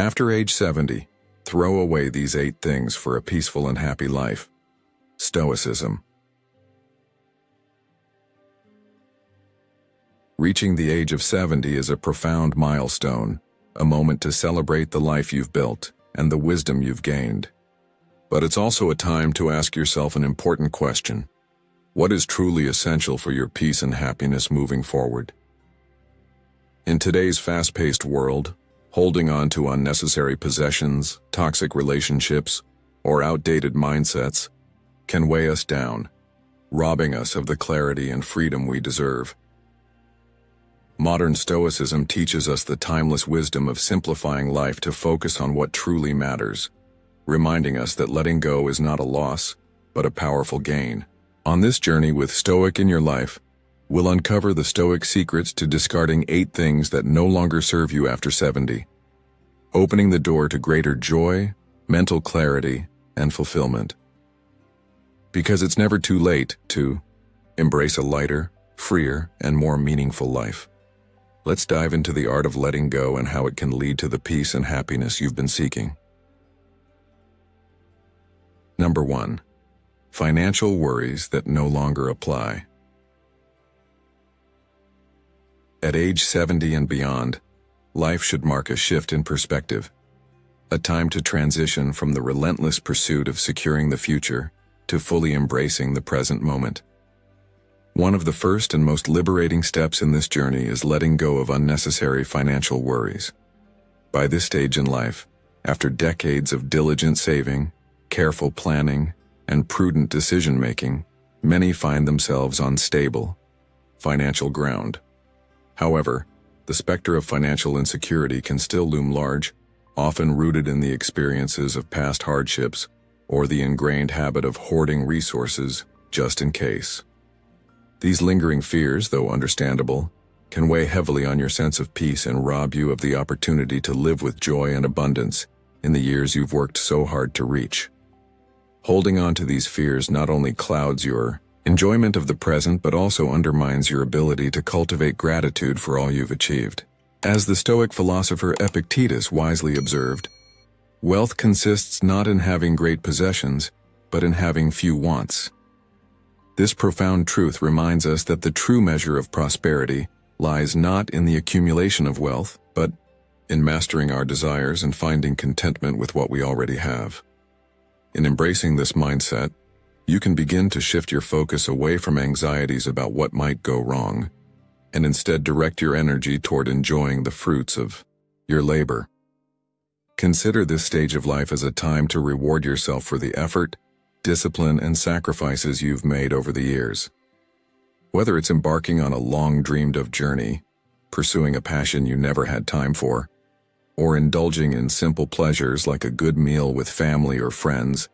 After age 70, throw away these 8 things for a peaceful and happy life. Stoicism. Reaching the age of 70 is a profound milestone, a moment to celebrate the life you've built and the wisdom you've gained. But it's also a time to ask yourself an important question. What is truly essential for your peace and happiness moving forward? In today's fast-paced world, holding on to unnecessary possessions, toxic relationships, or outdated mindsets can weigh us down, robbing us of the clarity and freedom we deserve. Modern Stoicism teaches us the timeless wisdom of simplifying life to focus on what truly matters, reminding us that letting go is not a loss, but a powerful gain. On this journey with Stoic in Your Life, we'll uncover the Stoic secrets to discarding 8 things that no longer serve you after 70, opening the door to greater joy, mental clarity, and fulfillment. Because it's never too late to embrace a lighter, freer, and more meaningful life. Let's dive into the art of letting go and how it can lead to the peace and happiness you've been seeking. Number 1. Financial worries that no longer apply. At age 70 and beyond, life should mark a shift in perspective, a time to transition from the relentless pursuit of securing the future to fully embracing the present moment. One of the first and most liberating steps in this journey is letting go of unnecessary financial worries. By this stage in life, after decades of diligent saving, careful planning, and prudent decision-making, many find themselves on stable, financial ground. However, the specter of financial insecurity can still loom large, often rooted in the experiences of past hardships or the ingrained habit of hoarding resources just in case. These lingering fears, though understandable, can weigh heavily on your sense of peace and rob you of the opportunity to live with joy and abundance in the years you've worked so hard to reach. Holding on to these fears not only clouds your enjoyment of the present but also undermines your ability to cultivate gratitude for all you've achieved. As the Stoic philosopher Epictetus wisely observed, wealth consists not in having great possessions, but in having few wants. This profound truth reminds us that the true measure of prosperity lies not in the accumulation of wealth, but in mastering our desires and finding contentment with what we already have. In embracing this mindset, you can begin to shift your focus away from anxieties about what might go wrong, and instead direct your energy toward enjoying the fruits of your labor. Consider this stage of life as a time to reward yourself for the effort, discipline, and sacrifices you've made over the years. Whether it's embarking on a long-dreamed-of journey, pursuing a passion you never had time for, or indulging in simple pleasures like a good meal with family or friends,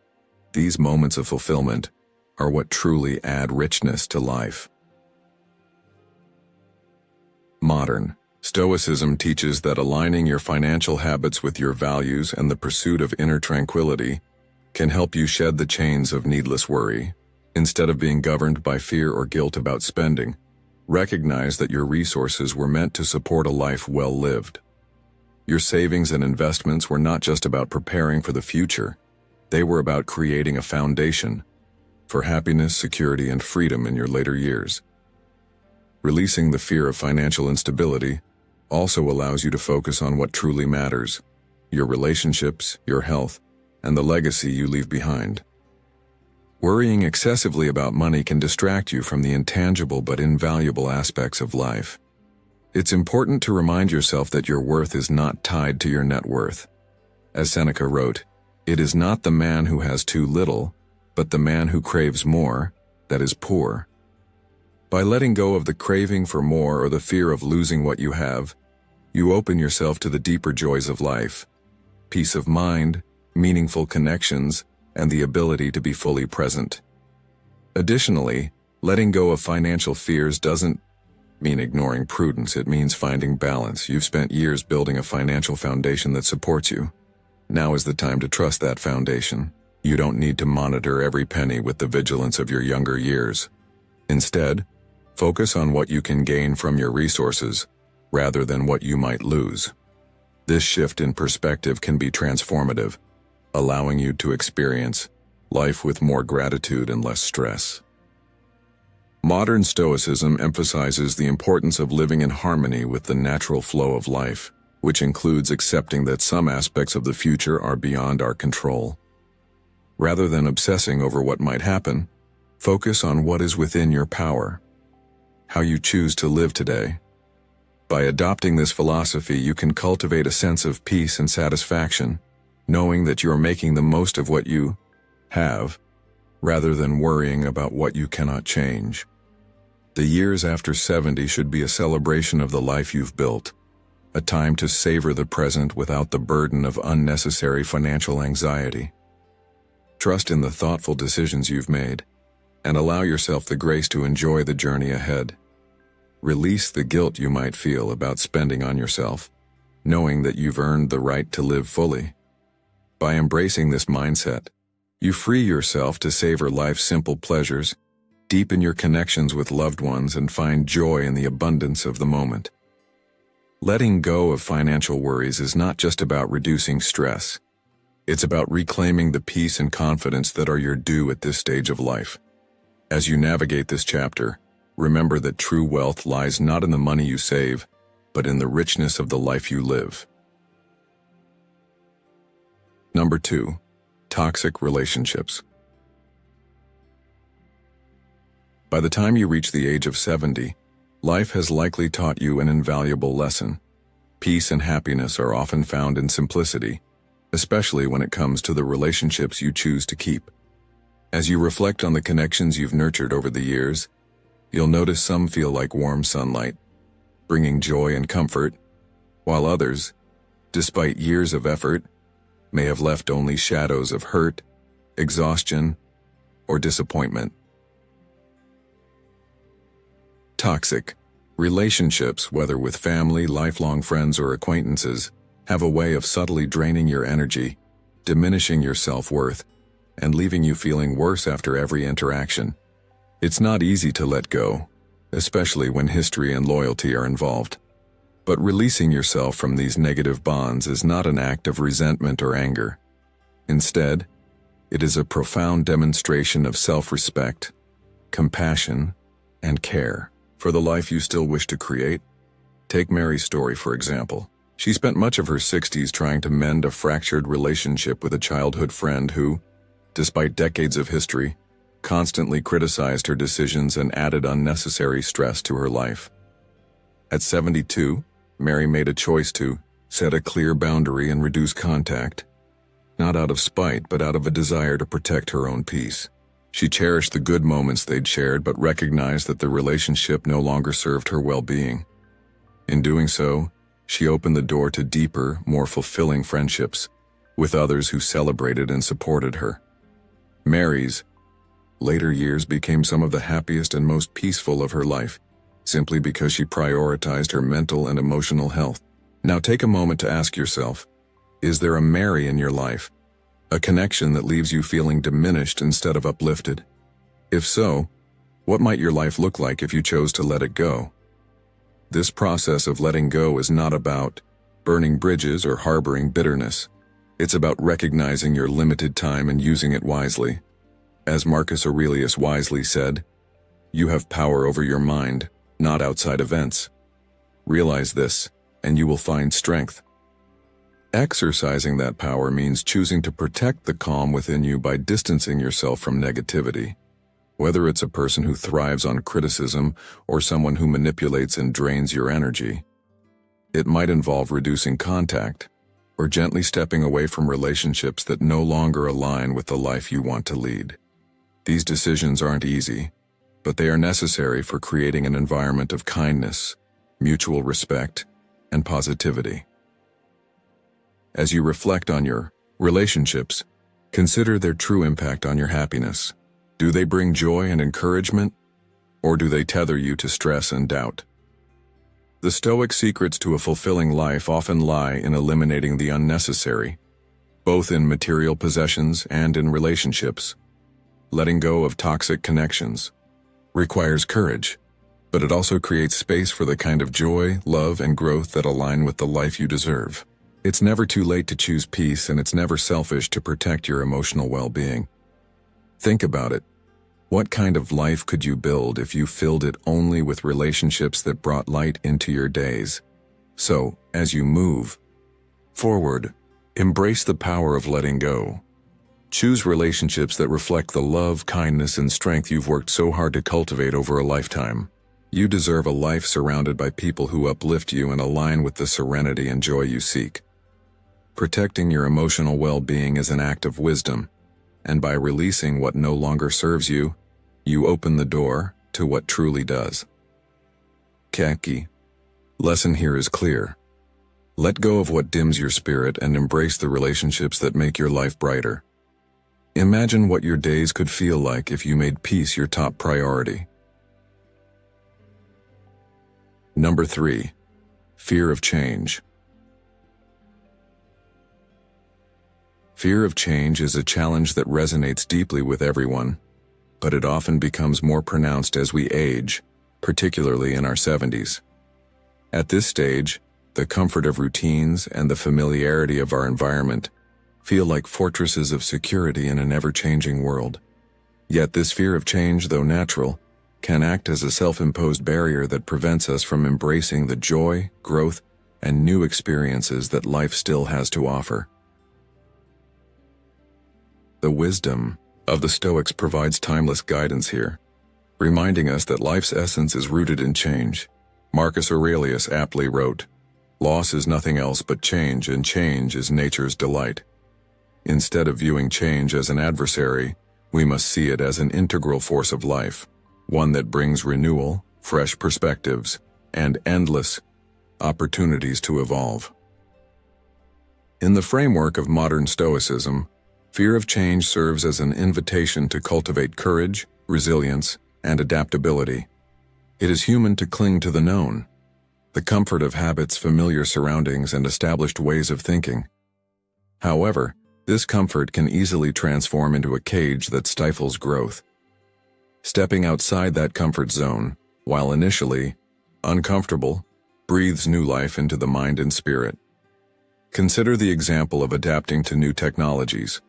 these moments of fulfillment are what truly add richness to life. Modern Stoicism teaches that aligning your financial habits with your values and the pursuit of inner tranquility can help you shed the chains of needless worry. Instead of being governed by fear or guilt about spending, recognize that your resources were meant to support a life well lived. Your savings and investments were not just about preparing for the future, they were about creating a foundation for happiness, security, and freedom in your later years. Releasing the fear of financial instability also allows you to focus on what truly matters: your relationships, your health, and the legacy you leave behind. Worrying excessively about money can distract you from the intangible but invaluable aspects of life. It's important to remind yourself that your worth is not tied to your net worth. As Seneca wrote, "It is not the man who has too little, but the man who craves more, that is poor." By letting go of the craving for more or the fear of losing what you have, you open yourself to the deeper joys of life: peace of mind, meaningful connections, and the ability to be fully present. Additionally, letting go of financial fears doesn't mean ignoring prudence. It means finding balance. You've spent years building a financial foundation that supports you. Now is the time to trust that foundation. You don't need to monitor every penny with the vigilance of your younger years. Instead, focus on what you can gain from your resources, rather than what you might lose. This shift in perspective can be transformative, allowing you to experience life with more gratitude and less stress. Modern Stoicism emphasizes the importance of living in harmony with the natural flow of life, which includes accepting that some aspects of the future are beyond our control. Rather than obsessing over what might happen, focus on what is within your power, how you choose to live today. By adopting this philosophy, you can cultivate a sense of peace and satisfaction, knowing that you are making the most of what you have, rather than worrying about what you cannot change. The years after 70 should be a celebration of the life you've built, a time to savor the present without the burden of unnecessary financial anxiety. Trust in the thoughtful decisions you've made, and allow yourself the grace to enjoy the journey ahead. Release the guilt you might feel about spending on yourself, knowing that you've earned the right to live fully. By embracing this mindset, you free yourself to savor life's simple pleasures, deepen your connections with loved ones, and find joy in the abundance of the moment. Letting go of financial worries is not just about reducing stress. It's about reclaiming the peace and confidence that are your due at this stage of life. As you navigate this chapter, remember that true wealth lies not in the money you save, but in the richness of the life you live. Number 2. Toxic relationships. By the time you reach the age of 70, life has likely taught you an invaluable lesson. Peace and happiness are often found in simplicity, especially when it comes to the relationships you choose to keep. As you reflect on the connections you've nurtured over the years, you'll notice some feel like warm sunlight, bringing joy and comfort, while others, despite years of effort, may have left only shadows of hurt, exhaustion, or disappointment. Toxic relationships, whether with family, lifelong friends, or acquaintances, have a way of subtly draining your energy, diminishing your self-worth, and leaving you feeling worse after every interaction. It's not easy to let go, especially when history and loyalty are involved. But releasing yourself from these negative bonds is not an act of resentment or anger. Instead, it is a profound demonstration of self-respect, compassion, and care for the life you still wish to create. Take Mary's story, for example. She spent much of her 60s trying to mend a fractured relationship with a childhood friend who, despite decades of history, constantly criticized her decisions and added unnecessary stress to her life. At 72, Mary made a choice to set a clear boundary and reduce contact, not out of spite, but out of a desire to protect her own peace. She cherished the good moments they'd shared, but recognized that the relationship no longer served her well-being. In doing so, she opened the door to deeper, more fulfilling friendships with others who celebrated and supported her. Mary's later years became some of the happiest and most peaceful of her life, simply because she prioritized her mental and emotional health. Now take a moment to ask yourself, is there a Mary in your life? A connection that leaves you feeling diminished instead of uplifted? If so, what might your life look like if you chose to let it go? This process of letting go is not about burning bridges or harboring bitterness. It's about recognizing your limited time and using it wisely. As Marcus Aurelius wisely said, you have power over your mind, not outside events. Realize this, and you will find strength. Exercising that power means choosing to protect the calm within you by distancing yourself from negativity. Whether it's a person who thrives on criticism or someone who manipulates and drains your energy, it might involve reducing contact or gently stepping away from relationships that no longer align with the life you want to lead. These decisions aren't easy, but they are necessary for creating an environment of kindness, mutual respect, and positivity. As you reflect on your relationships, consider their true impact on your happiness. Do they bring joy and encouragement, or do they tether you to stress and doubt? The Stoic secrets to a fulfilling life often lie in eliminating the unnecessary, both in material possessions and in relationships. Letting go of toxic connections requires courage, but it also creates space for the kind of joy, love, and growth that align with the life you deserve. It's never too late to choose peace, and it's never selfish to protect your emotional well-being. Think about it. What kind of life could you build if you filled it only with relationships that brought light into your days? So, as you move forward, embrace the power of letting go. Choose relationships that reflect the love, kindness, and strength you've worked so hard to cultivate over a lifetime. You deserve a life surrounded by people who uplift you and align with the serenity and joy you seek. Protecting your emotional well-being is an act of wisdom, and by releasing what no longer serves you, you open the door to what truly does. Kaki. Lesson here is clear. Let go of what dims your spirit and embrace the relationships that make your life brighter. Imagine what your days could feel like if you made peace your top priority. Number 3. Fear of change. Fear of change is a challenge that resonates deeply with everyone, but it often becomes more pronounced as we age, particularly in our 70s. At this stage, the comfort of routines and the familiarity of our environment feel like fortresses of security in an ever-changing world. Yet this fear of change, though natural, can act as a self-imposed barrier that prevents us from embracing the joy, growth, and new experiences that life still has to offer. The wisdom of the Stoics provides timeless guidance here, reminding us that life's essence is rooted in change. Marcus Aurelius aptly wrote, "Loss is nothing else but change, and change is nature's delight." Instead of viewing change as an adversary, we must see it as an integral force of life, one that brings renewal, fresh perspectives, and endless opportunities to evolve. In the framework of modern Stoicism, fear of change serves as an invitation to cultivate courage, resilience, and adaptability. It is human to cling to the known, the comfort of habits, familiar surroundings, and established ways of thinking. However, this comfort can easily transform into a cage that stifles growth. Stepping outside that comfort zone, while initially uncomfortable, breathes new life into the mind and spirit. Consider the example of adapting to new technologies.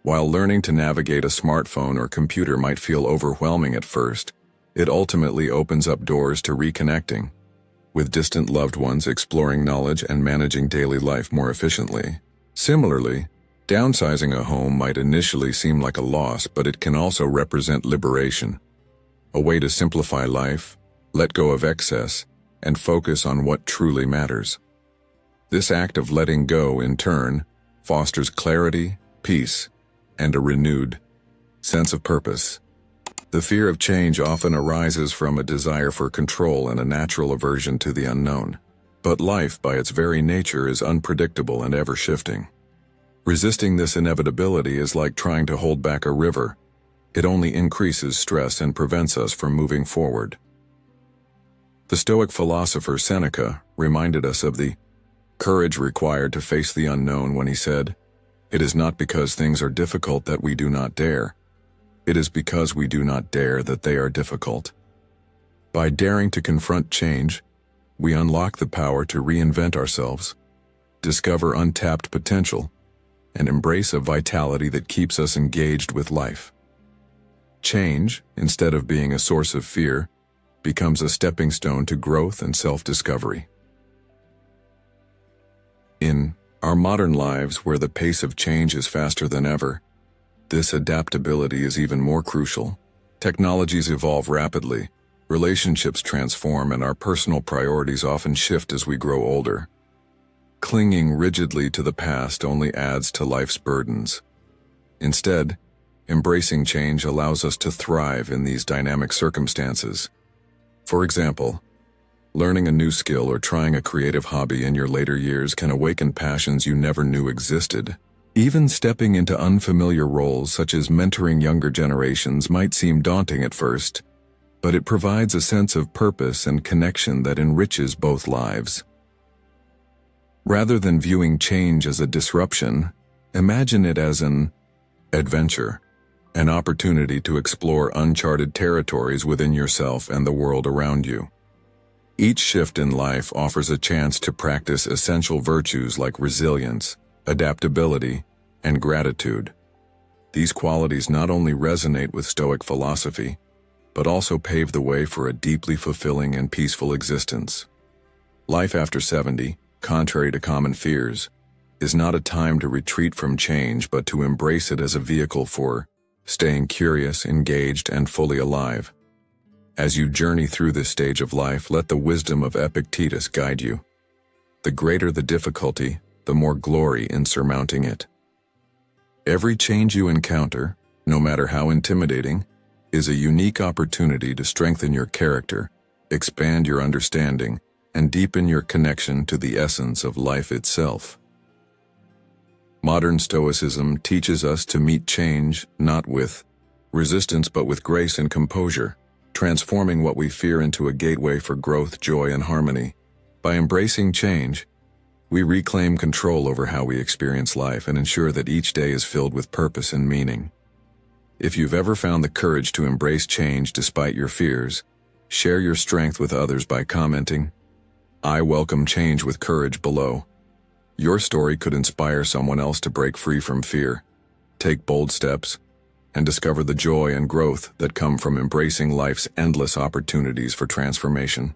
While learning to navigate a smartphone or computer might feel overwhelming at first, it ultimately opens up doors to reconnecting with distant loved ones, exploring knowledge, and managing daily life more efficiently. Similarly, downsizing a home might initially seem like a loss, but it can also represent liberation, a way to simplify life, let go of excess, and focus on what truly matters. This act of letting go, in turn, fosters clarity, peace, and a renewed sense of purpose. The fear of change often arises from a desire for control and a natural aversion to the unknown. But life, by its very nature, is unpredictable and ever-shifting. Resisting this inevitability is like trying to hold back a river. It only increases stress and prevents us from moving forward. The Stoic philosopher Seneca reminded us of the courage required to face the unknown when he said, "It is not because things are difficult that we do not dare. It is because we do not dare that they are difficult." By daring to confront change, we unlock the power to reinvent ourselves, discover untapped potential, and embrace a vitality that keeps us engaged with life. Change, instead of being a source of fear, becomes a stepping stone to growth and self-discovery. In our modern lives, where the pace of change is faster than ever, this adaptability is even more crucial. Technologies evolve rapidly, relationships transform, and our personal priorities often shift as we grow older. Clinging rigidly to the past only adds to life's burdens. Instead, embracing change allows us to thrive in these dynamic circumstances. For example, learning a new skill or trying a creative hobby in your later years can awaken passions you never knew existed. Even stepping into unfamiliar roles such as mentoring younger generations might seem daunting at first, but it provides a sense of purpose and connection that enriches both lives. Rather than viewing change as a disruption, imagine it as an adventure, an opportunity to explore uncharted territories within yourself and the world around you. Each shift in life offers a chance to practice essential virtues like resilience, adaptability, and gratitude. These qualities not only resonate with Stoic philosophy, but also pave the way for a deeply fulfilling and peaceful existence. Life after 70, contrary to common fears, is not a time to retreat from change but to embrace it as a vehicle for staying curious, engaged, and fully alive. As you journey through this stage of life, let the wisdom of Epictetus guide you. The greater the difficulty, the more glory in surmounting it. Every change you encounter, no matter how intimidating, is a unique opportunity to strengthen your character, expand your understanding, and deepen your connection to the essence of life itself. Modern Stoicism teaches us to meet change not with resistance but with grace and composure, transforming what we fear into a gateway for growth, joy, and harmony. By embracing change, we reclaim control over how we experience life and ensure that each day is filled with purpose and meaning. If you've ever found the courage to embrace change despite your fears, share your strength with others by commenting, "I welcome change with courage" below. Your story could inspire someone else to break free from fear, take bold steps, and discover the joy and growth that come from embracing life's endless opportunities for transformation.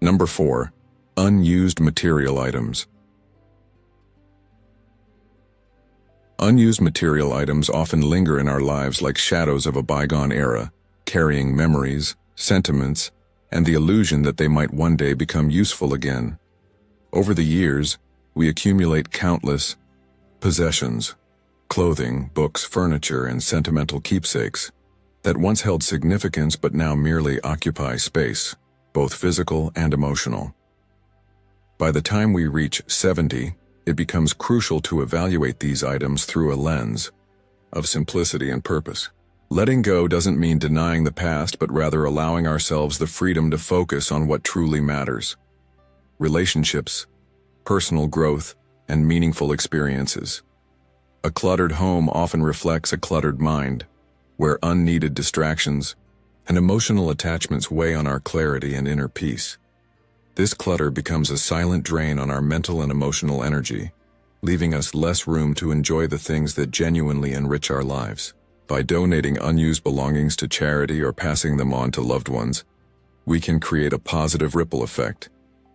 Number 4. Unused material items. Unused material items often linger in our lives like shadows of a bygone era, carrying memories, sentiments, and the illusion that they might one day become useful again. Over the years, we accumulate countless possessions, clothing, books, furniture, and sentimental keepsakes that once held significance but now merely occupy space, both physical and emotional. By the time we reach 70, it becomes crucial to evaluate these items through a lens of simplicity and purpose. Letting go doesn't mean denying the past, but rather allowing ourselves the freedom to focus on what truly matters: relationships, personal growth, and meaningful experiences. A cluttered home often reflects a cluttered mind, where unneeded distractions and emotional attachments weigh on our clarity and inner peace. This clutter becomes a silent drain on our mental and emotional energy, leaving us less room to enjoy the things that genuinely enrich our lives. By donating unused belongings to charity or passing them on to loved ones, we can create a positive ripple effect,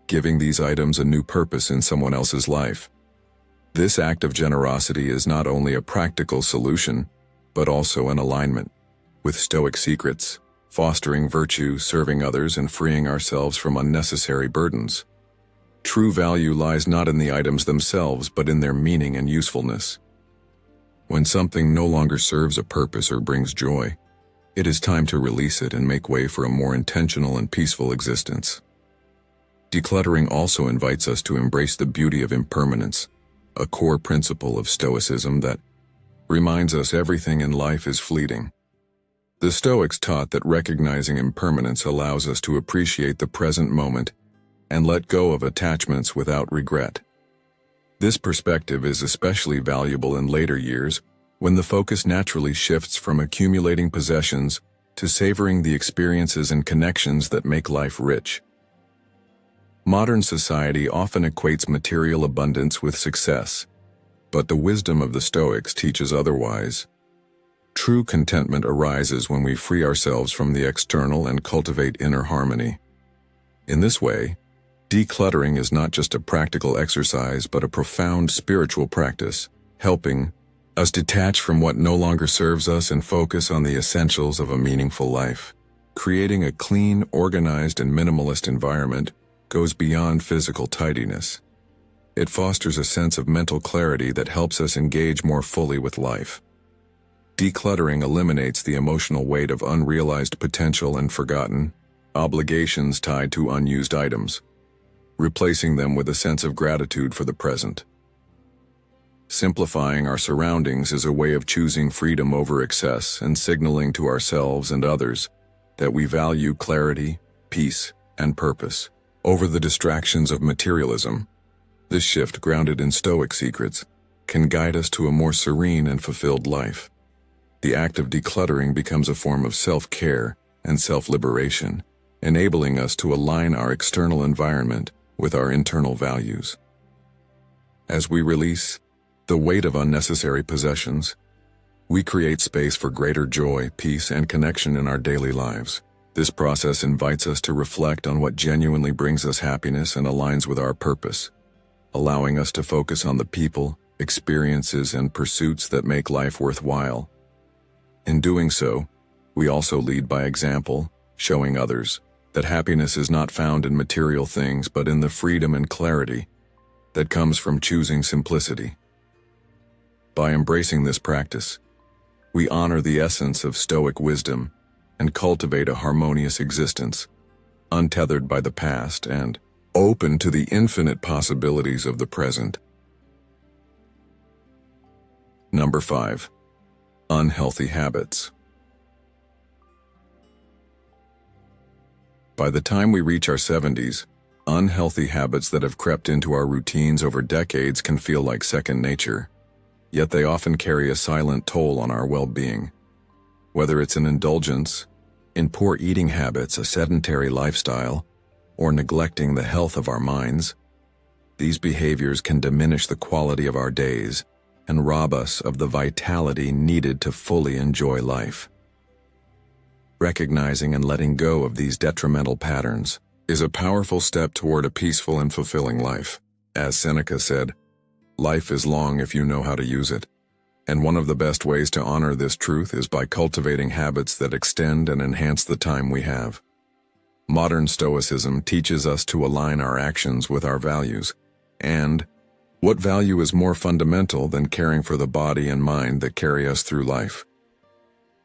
giving these items a new purpose in someone else's life. This act of generosity is not only a practical solution, but also an alignment with Stoic secrets, fostering virtue, serving others, and freeing ourselves from unnecessary burdens. True value lies not in the items themselves, but in their meaning and usefulness. When something no longer serves a purpose or brings joy, it is time to release it and make way for a more intentional and peaceful existence. Decluttering also invites us to embrace the beauty of impermanence, a core principle of Stoicism that reminds us everything in life is fleeting. The Stoics taught that recognizing impermanence allows us to appreciate the present moment and let go of attachments without regret. This perspective is especially valuable in later years, when the focus naturally shifts from accumulating possessions to savoring the experiences and connections that make life rich. Modern society often equates material abundance with success, but the wisdom of the Stoics teaches otherwise. True contentment arises when we free ourselves from the external and cultivate inner harmony. In this way, decluttering is not just a practical exercise but a profound spiritual practice, helping us detach from what no longer serves us and focus on the essentials of a meaningful life. Creating a clean, organized, and minimalist environment goes beyond physical tidiness. It fosters a sense of mental clarity that helps us engage more fully with life. Decluttering eliminates the emotional weight of unrealized potential and forgotten obligations tied to unused items, replacing them with a sense of gratitude for the present. Simplifying our surroundings is a way of choosing freedom over excess and signaling to ourselves and others that we value clarity, peace, and purpose over the distractions of materialism. This shift, grounded in Stoic secrets, can guide us to a more serene and fulfilled life. The act of decluttering becomes a form of self-care, and self-liberation, enabling us to align our external environment with our internal values. As we release the weight of unnecessary possessions, we create space for greater joy, peace, and connection in our daily lives. This process invites us to reflect on what genuinely brings us happiness and aligns with our purpose, allowing us to focus on the people, experiences, and pursuits that make life worthwhile. In doing so, we also lead by example, showing others that happiness is not found in material things but in the freedom and clarity that comes from choosing simplicity. By embracing this practice, we honor the essence of Stoic wisdom and cultivate a harmonious existence, untethered by the past and open to the infinite possibilities of the present. Number 5. Unhealthy habits. By the time we reach our 70s, unhealthy habits that have crept into our routines over decades can feel like second nature, yet they often carry a silent toll on our well-being. Whether it's an indulgence, in poor eating habits, a sedentary lifestyle, or neglecting the health of our minds, these behaviors can diminish the quality of our days and rob us of the vitality needed to fully enjoy life. Recognizing and letting go of these detrimental patterns is a powerful step toward a peaceful and fulfilling life. As Seneca said, "Life is long if you know how to use it." And one of the best ways to honor this truth is by cultivating habits that extend and enhance the time we have. Modern Stoicism teaches us to align our actions with our values, and what value is more fundamental than caring for the body and mind that carry us through life?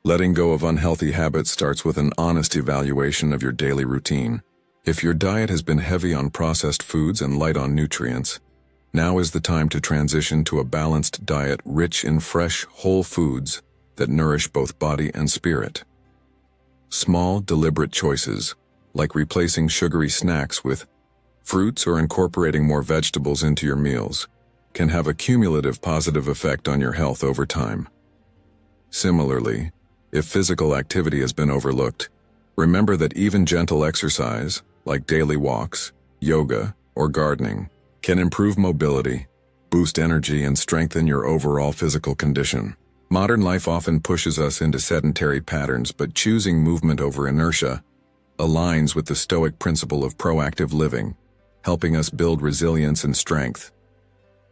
Letting go of unhealthy habits starts with an honest evaluation of your daily routine. If your diet has been heavy on processed foods and light on nutrients, now is the time to transition to a balanced diet rich in fresh, whole foods that nourish both body and spirit. Small, deliberate choices, like replacing sugary snacks with fruits or incorporating more vegetables into your meals, can have a cumulative positive effect on your health over time. Similarly, if physical activity has been overlooked, remember that even gentle exercise, like daily walks, yoga, or gardening, can improve mobility, boost energy, and strengthen your overall physical condition. Modern life often pushes us into sedentary patterns, but choosing movement over inertia aligns with the Stoic principle of proactive living, helping us build resilience and strength.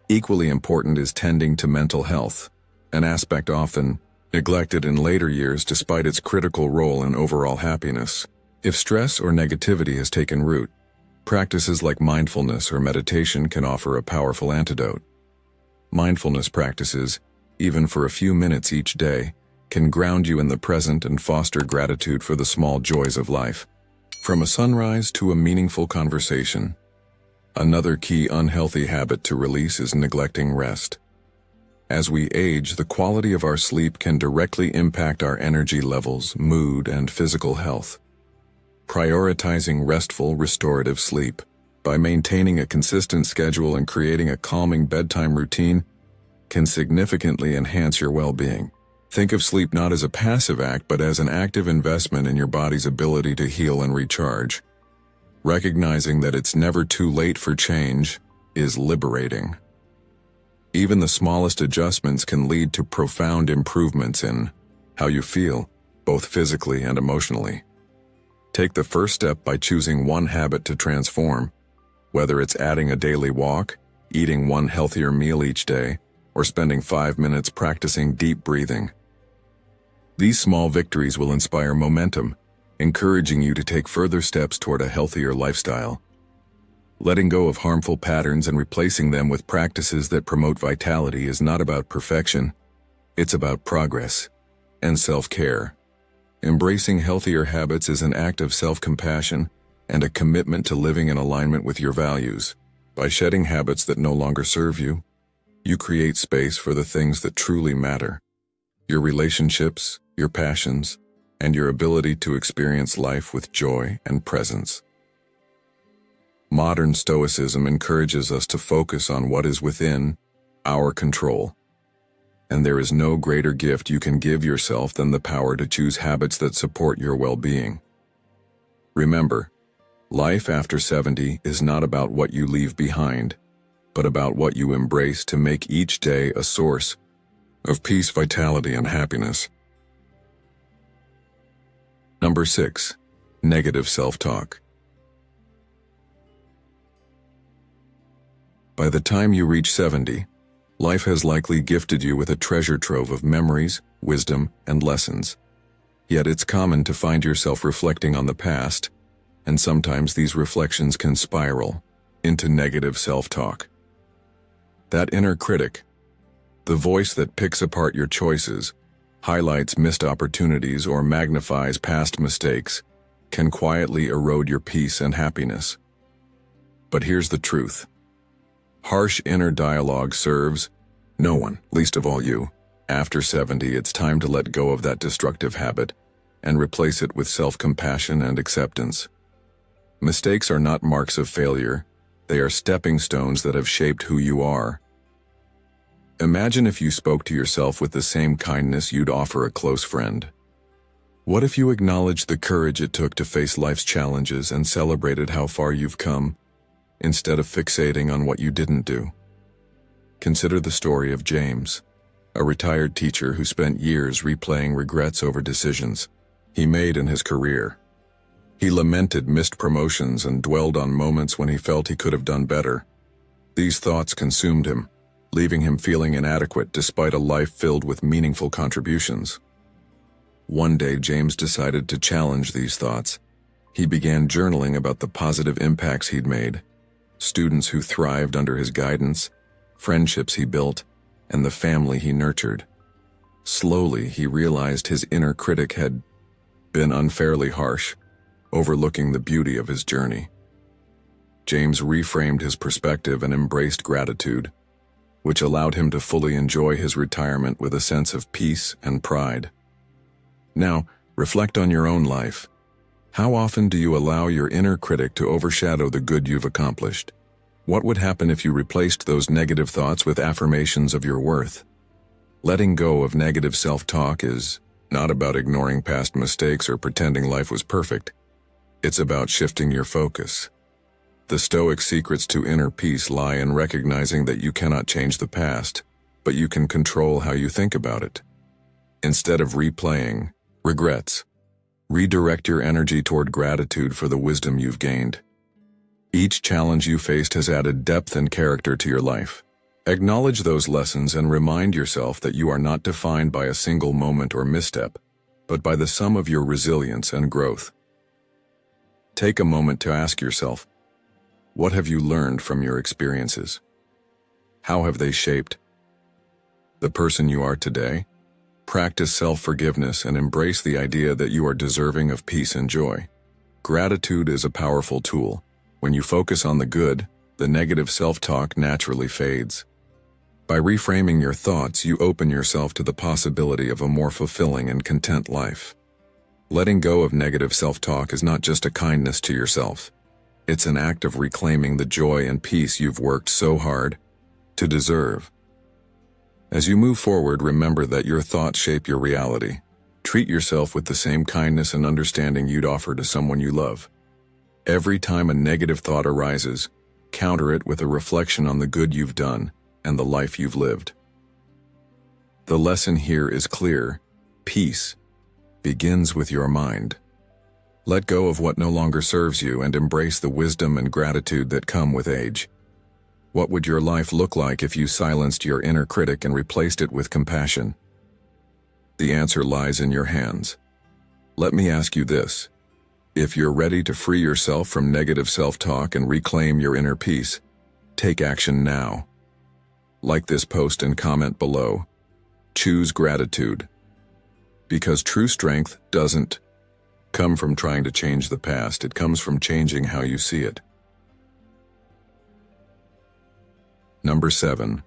Equally important is tending to mental health, an aspect often neglected in later years despite its critical role in overall happiness. If stress or negativity has taken root, practices like mindfulness or meditation can offer a powerful antidote. Mindfulness practices, even for a few minutes each day, can ground you in the present and foster gratitude for the small joys of life. From a sunrise to a meaningful conversation. Another key unhealthy habit to release is neglecting rest. As we age, the quality of our sleep can directly impact our energy levels, mood, and physical health. Prioritizing restful, restorative sleep by maintaining a consistent schedule and creating a calming bedtime routine can significantly enhance your well-being. Think of sleep not as a passive act, but as an active investment in your body's ability to heal and recharge. Recognizing that it's never too late for change is liberating. Even the smallest adjustments can lead to profound improvements in how you feel, both physically and emotionally. Take the first step by choosing one habit to transform, whether it's adding a daily walk, eating one healthier meal each day, or spending 5 minutes practicing deep breathing. These small victories will inspire momentum, encouraging you to take further steps toward a healthier lifestyle. Letting go of harmful patterns and replacing them with practices that promote vitality is not about perfection, it's about progress and self-care. Embracing healthier habits is an act of self-compassion and a commitment to living in alignment with your values. By shedding habits that no longer serve you, you create space for the things that truly matter: your relationships, your passions, and your ability to experience life with joy and presence. Modern Stoicism encourages us to focus on what is within our control. and there is no greater gift you can give yourself than the power to choose habits that support your well-being. Remember, life after 70 is not about what you leave behind, but about what you embrace to make each day a source of peace, vitality, and happiness. Number 6. Negative self-talk. By the time you reach 70, life has likely gifted you with a treasure trove of memories, wisdom, and lessons. Yet it's common to find yourself reflecting on the past, and sometimes these reflections can spiral into negative self-talk. That inner critic, the voice that picks apart your choices, highlights missed opportunities, or magnifies past mistakes, can quietly erode your peace and happiness. But here's the truth. Harsh inner dialogue serves no one, least of all you. After 70, it's time to let go of that destructive habit and replace it with self-compassion and acceptance. Mistakes are not marks of failure. They are stepping stones that have shaped who you are. Imagine if you spoke to yourself with the same kindness you'd offer a close friend. What if you acknowledged the courage it took to face life's challenges and celebrated how far you've come, instead of fixating on what you didn't do? Consider the story of James, a retired teacher who spent years replaying regrets over decisions he made in his career. He lamented missed promotions and dwelled on moments when he felt he could have done better. These thoughts consumed him, leaving him feeling inadequate despite a life filled with meaningful contributions. One day, James decided to challenge these thoughts. He began journaling about the positive impacts he'd made, students who thrived under his guidance, friendships he built, and the family he nurtured. Slowly, he realized his inner critic had been unfairly harsh, overlooking the beauty of his journey. James reframed his perspective and embraced gratitude, which allowed him to fully enjoy his retirement with a sense of peace and pride. Now, reflect on your own life. How often do you allow your inner critic to overshadow the good you've accomplished? What would happen if you replaced those negative thoughts with affirmations of your worth? Letting go of negative self-talk is not about ignoring past mistakes or pretending life was perfect. It's about shifting your focus. The Stoic secrets to inner peace lie in recognizing that you cannot change the past, but you can control how you think about it. Instead of replaying regrets, redirect your energy toward gratitude for the wisdom you've gained. Each challenge you faced has added depth and character to your life. Acknowledge those lessons and remind yourself that you are not defined by a single moment or misstep, but by the sum of your resilience and growth. Take a moment to ask yourself, what have you learned from your experiences? How have they shaped the person you are today? Practice self-forgiveness and embrace the idea that you are deserving of peace and joy. Gratitude is a powerful tool. When you focus on the good, the negative self-talk naturally fades. By reframing your thoughts, you open yourself to the possibility of a more fulfilling and content life. Letting go of negative self-talk is not just a kindness to yourself. It's an act of reclaiming the joy and peace you've worked so hard to deserve. As you move forward, remember that your thoughts shape your reality. Treat yourself with the same kindness and understanding you'd offer to someone you love. Every time a negative thought arises, counter it with a reflection on the good you've done and the life you've lived. The lesson here is clear. Peace begins with your mind. Let go of what no longer serves you and embrace the wisdom and gratitude that come with age. What would your life look like if you silenced your inner critic and replaced it with compassion? The answer lies in your hands. Let me ask you this. If you're ready to free yourself from negative self-talk and reclaim your inner peace, take action now. Like this post and comment below. Choose gratitude. Because true strength doesn't come from trying to change the past, it comes from changing how you see it. Number 7.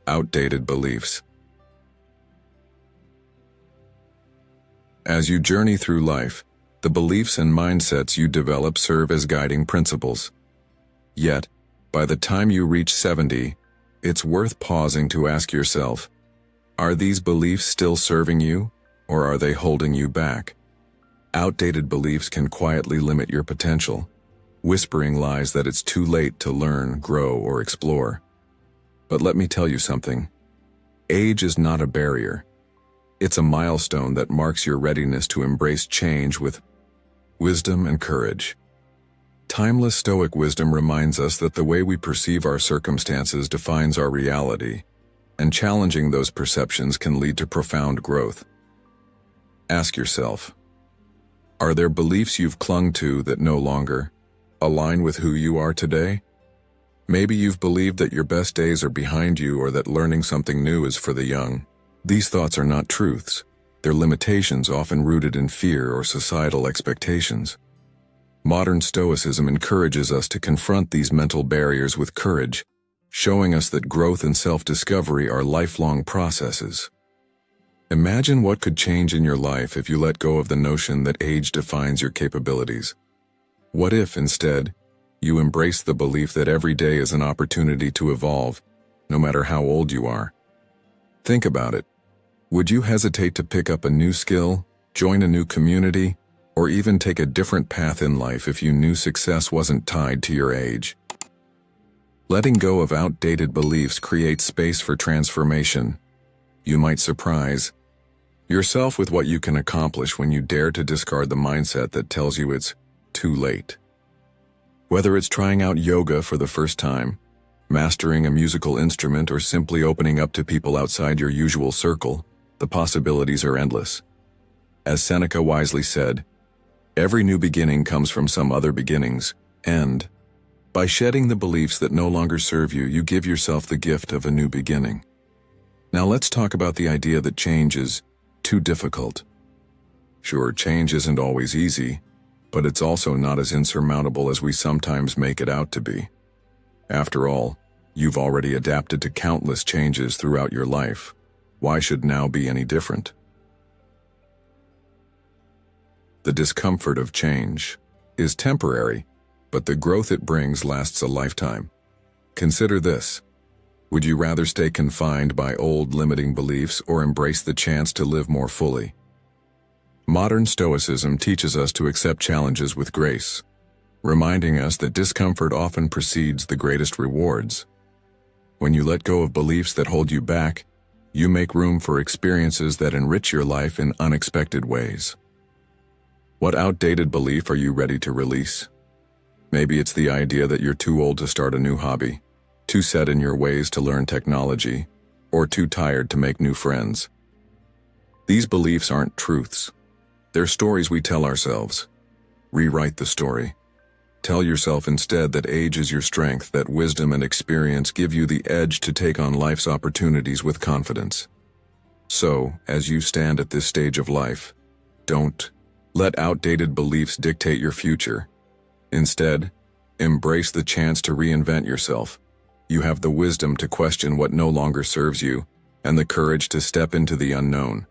Outdated beliefs. As you journey through life, the beliefs and mindsets you develop serve as guiding principles. Yet, by the time you reach 70, it's worth pausing to ask yourself, Are these beliefs still serving you, or are they holding you back? Outdated beliefs can quietly limit your potential, whispering lies that it's too late to learn, grow, or explore. But let me tell you something. Age is not a barrier. It's a milestone that marks your readiness to embrace change with wisdom and courage. Timeless Stoic wisdom reminds us that the way we perceive our circumstances defines our reality, and challenging those perceptions can lead to profound growth. Ask yourself, are there beliefs you've clung to that no longer align with who you are today? Maybe you've believed that your best days are behind you or that learning something new is for the young. These thoughts are not truths. They're limitations often rooted in fear or societal expectations. Modern Stoicism encourages us to confront these mental barriers with courage, showing us that growth and self-discovery are lifelong processes. Imagine what could change in your life if you let go of the notion that age defines your capabilities. What if, instead, you embrace the belief that every day is an opportunity to evolve, no matter how old you are? Think about it. Would you hesitate to pick up a new skill, join a new community, or even take a different path in life if you knew success wasn't tied to your age? Letting go of outdated beliefs creates space for transformation. You might surprise yourself with what you can accomplish when you dare to discard the mindset that tells you it's too late. Whether it's trying out yoga for the first time, mastering a musical instrument, or simply opening up to people outside your usual circle, the possibilities are endless. As Seneca wisely said, every new beginning comes from some other beginnings, and by shedding the beliefs that no longer serve you, you give yourself the gift of a new beginning. Now let's talk about the idea that change is too difficult. Sure, change isn't always easy, but it's also not as insurmountable as we sometimes make it out to be. After all, you've already adapted to countless changes throughout your life. Why should now be any different? The discomfort of change is temporary, but the growth it brings lasts a lifetime. Consider this. Would you rather stay confined by old limiting beliefs or embrace the chance to live more fully? Modern Stoicism teaches us to accept challenges with grace, reminding us that discomfort often precedes the greatest rewards. When you let go of beliefs that hold you back, you make room for experiences that enrich your life in unexpected ways. What outdated belief are you ready to release? Maybe it's the idea that you're too old to start a new hobby, too set in your ways to learn technology, or too tired to make new friends. These beliefs aren't truths. They're stories we tell ourselves. Rewrite the story. Tell yourself instead that age is your strength, that wisdom and experience give you the edge to take on life's opportunities with confidence. So, as you stand at this stage of life, don't let outdated beliefs dictate your future. Instead, embrace the chance to reinvent yourself. You have the wisdom to question what no longer serves you, and the courage to step into the unknown.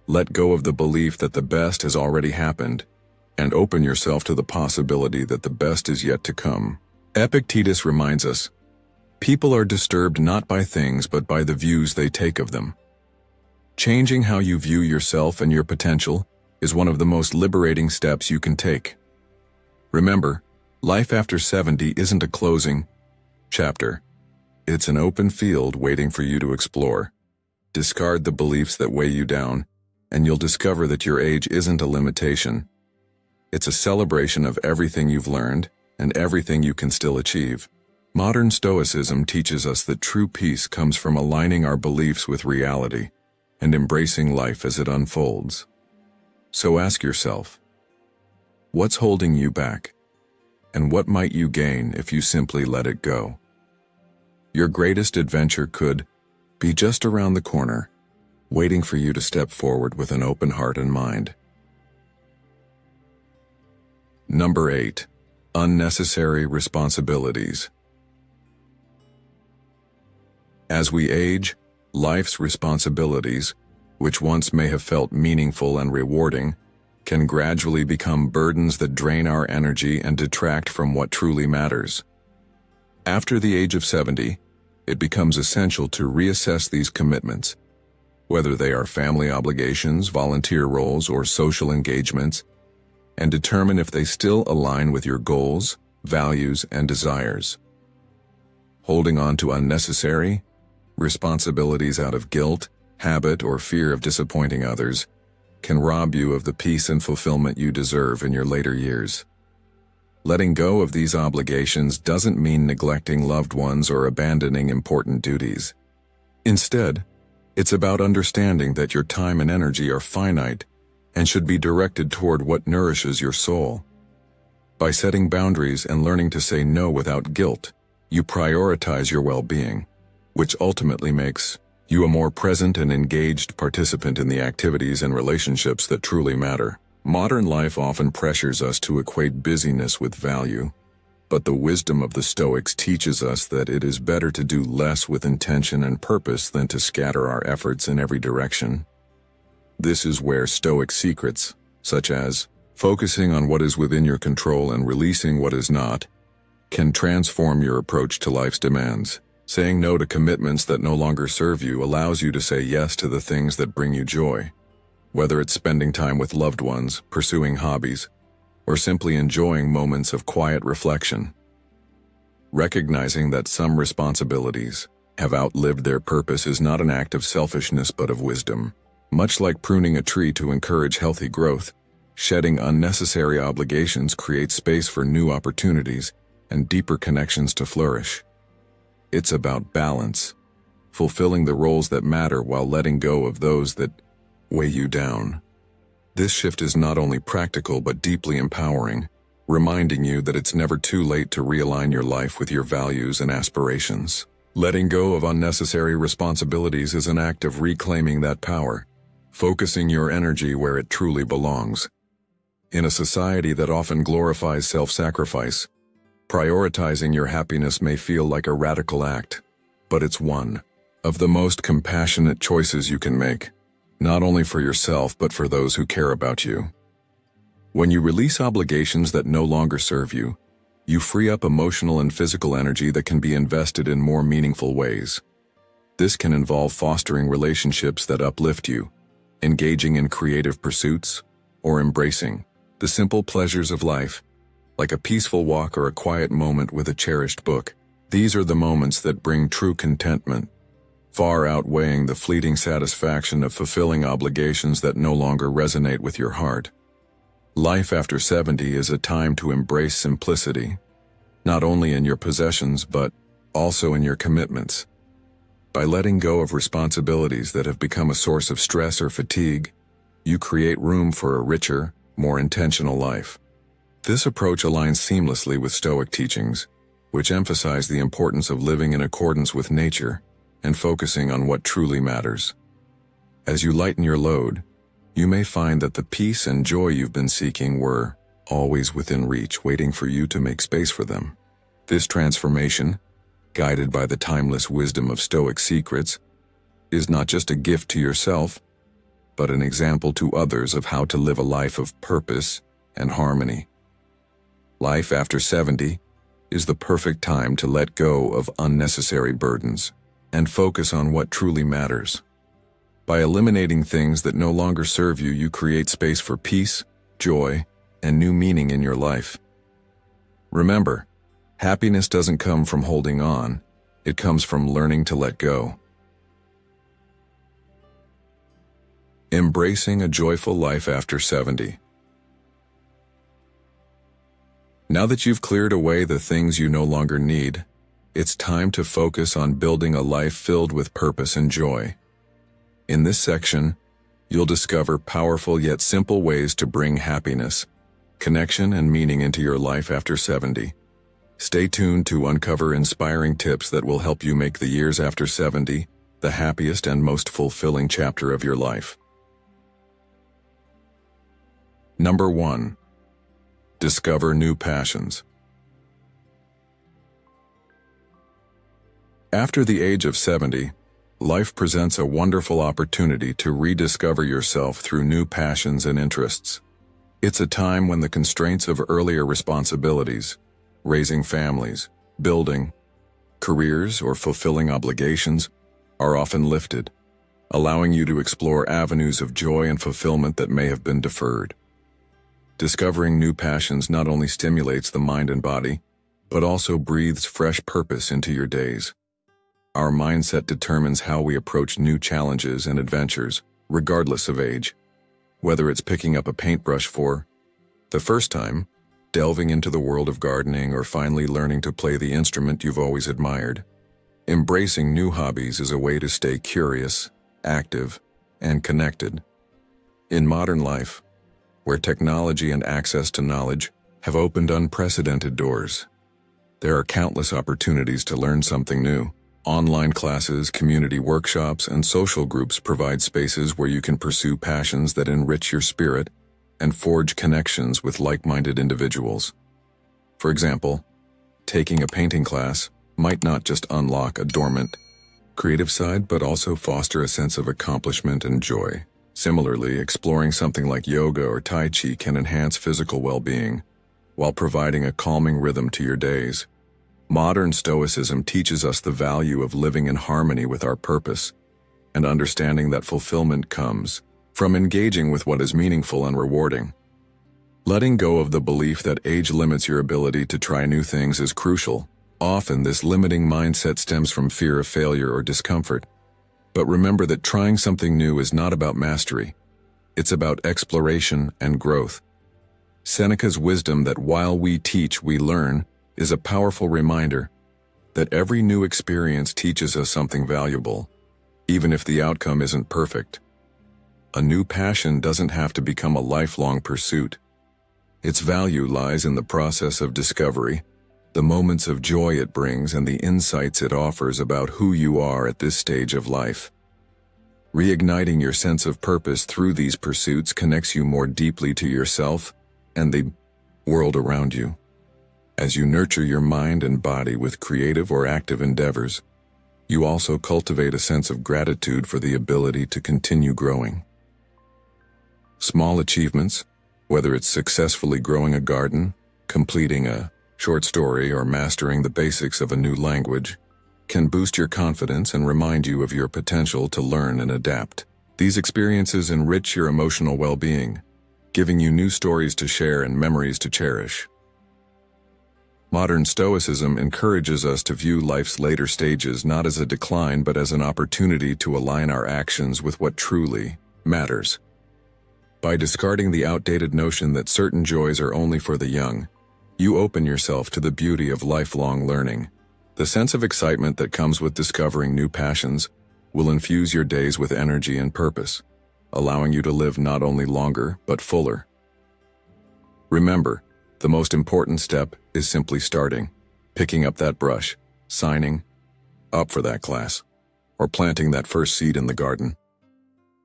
Let go of the belief that the best has already happened, and open yourself to the possibility that the best is yet to come. Epictetus reminds us, people are disturbed not by things but by the views they take of them. Changing how you view yourself and your potential is one of the most liberating steps you can take. Remember, life after 70 isn't a closing chapter. It's an open field waiting for you to explore. Discard the beliefs that weigh you down, and you'll discover that your age isn't a limitation. It's a celebration of everything you've learned and everything you can still achieve. Modern Stoicism teaches us that true peace comes from aligning our beliefs with reality and embracing life as it unfolds. So ask yourself, what's holding you back? And what might you gain if you simply let it go? Your greatest adventure could be just around the corner, waiting for you to step forward with an open heart and mind. Number 8. Unnecessary responsibilities. As we age, life's responsibilities, which once may have felt meaningful and rewarding, can gradually become burdens that drain our energy and detract from what truly matters. After the age of 70, it becomes essential to reassess these commitments. whether they are family obligations, volunteer roles, or social engagements, and determine if they still align with your goals, values, and desires. Holding on to unnecessary responsibilities out of guilt, habit, or fear of disappointing others can rob you of the peace and fulfillment you deserve in your later years. Letting go of these obligations doesn't mean neglecting loved ones or abandoning important duties. Instead, it's about understanding that your time and energy are finite and should be directed toward what nourishes your soul. By setting boundaries and learning to say no without guilt, you prioritize your well-being, which ultimately makes you a more present and engaged participant in the activities and relationships that truly matter. Modern life often pressures us to equate busyness with value, but the wisdom of the Stoics teaches us that it is better to do less with intention and purpose than to scatter our efforts in every direction. This is where Stoic secrets, such as focusing on what is within your control and releasing what is not, can transform your approach to life's demands. Saying no to commitments that no longer serve you allows you to say yes to the things that bring you joy. Whether it's spending time with loved ones, pursuing hobbies, or simply enjoying moments of quiet reflection. Recognizing that some responsibilities have outlived their purpose is not an act of selfishness but of wisdom. Much like pruning a tree to encourage healthy growth, shedding unnecessary obligations creates space for new opportunities and deeper connections to flourish. It's about balance, fulfilling the roles that matter while letting go of those that weigh you down. This shift is not only practical but deeply empowering, reminding you that it's never too late to realign your life with your values and aspirations. Letting go of unnecessary responsibilities is an act of reclaiming that power, focusing your energy where it truly belongs. In a society that often glorifies self-sacrifice, prioritizing your happiness may feel like a radical act, but it's one of the most compassionate choices you can make, not only for yourself but for those who care about you. When you release obligations that no longer serve you, you free up emotional and physical energy that can be invested in more meaningful ways. This can involve fostering relationships that uplift you, engaging in creative pursuits, or embracing the simple pleasures of life, like a peaceful walk or a quiet moment with a cherished book. These are the moments that bring true contentment, far outweighing the fleeting satisfaction of fulfilling obligations that no longer resonate with your heart. Life after 70 is a time to embrace simplicity, not only in your possessions but also in your commitments. By letting go of responsibilities that have become a source of stress or fatigue, you create room for a richer, more intentional life. This approach aligns seamlessly with Stoic teachings, which emphasize the importance of living in accordance with nature and focusing on what truly matters. As you lighten your load, you may find that the peace and joy you've been seeking were always within reach, waiting for you to make space for them. This transformation, guided by the timeless wisdom of Stoic secrets, is not just a gift to yourself, but an example to others of how to live a life of purpose and harmony. Life after 70 is the perfect time to let go of unnecessary burdens and focus on what truly matters. By eliminating things that no longer serve you, you create space for peace, joy, and new meaning in your life. Remember, happiness doesn't come from holding on, it comes from learning to let go. Embracing a joyful life after 70. Now that you've cleared away the things you no longer need, it's time to focus on building a life filled with purpose and joy. In this section, you'll discover powerful yet simple ways to bring happiness, connection, and meaning into your life after 70. Stay tuned to uncover inspiring tips that will help you make the years after 70 the happiest and most fulfilling chapter of your life. Number 1. Discover new passions. After the age of 70, life presents a wonderful opportunity to rediscover yourself through new passions and interests. It's a time when the constraints of earlier responsibilities, raising families, building careers, or fulfilling obligations, are often lifted, allowing you to explore avenues of joy and fulfillment that may have been deferred. Discovering new passions not only stimulates the mind and body, but also breathes fresh purpose into your days. Our mindset determines how we approach new challenges and adventures, regardless of age. Whether it's picking up a paintbrush for the first time, delving into the world of gardening, or finally learning to play the instrument you've always admired, embracing new hobbies is a way to stay curious, active, and connected. In modern life, where technology and access to knowledge have opened unprecedented doors, there are countless opportunities to learn something new. Online classes, community workshops, and social groups provide spaces where you can pursue passions that enrich your spirit and forge connections with like-minded individuals. For example, taking a painting class might not just unlock a dormant creative side, but also foster a sense of accomplishment and joy. Similarly, exploring something like yoga or Tai Chi can enhance physical well-being, while providing a calming rhythm to your days. Modern Stoicism teaches us the value of living in harmony with our purpose, and understanding that fulfillment comes from engaging with what is meaningful and rewarding. Letting go of the belief that age limits your ability to try new things is crucial. Often, this limiting mindset stems from fear of failure or discomfort. But remember that trying something new is not about mastery. It's about exploration and growth. Seneca's wisdom that while we teach, we learn is a powerful reminder that every new experience teaches us something valuable, even if the outcome isn't perfect. A new passion doesn't have to become a lifelong pursuit. Its value lies in the process of discovery, the moments of joy it brings, and the insights it offers about who you are at this stage of life. Reigniting your sense of purpose through these pursuits connects you more deeply to yourself and the world around you. As you nurture your mind and body with creative or active endeavors, you also cultivate a sense of gratitude for the ability to continue growing. Small achievements, whether it's successfully growing a garden, completing a short story, or mastering the basics of a new language, can boost your confidence and remind you of your potential to learn and adapt. These experiences enrich your emotional well-being, giving you new stories to share and memories to cherish. Modern Stoicism encourages us to view life's later stages not as a decline but as an opportunity to align our actions with what truly matters. By discarding the outdated notion that certain joys are only for the young, you open yourself to the beauty of lifelong learning. The sense of excitement that comes with discovering new passions will infuse your days with energy and purpose, allowing you to live not only longer but fuller. Remember, the most important step is simply starting, picking up that brush, signing up for that class, or planting that first seed in the garden.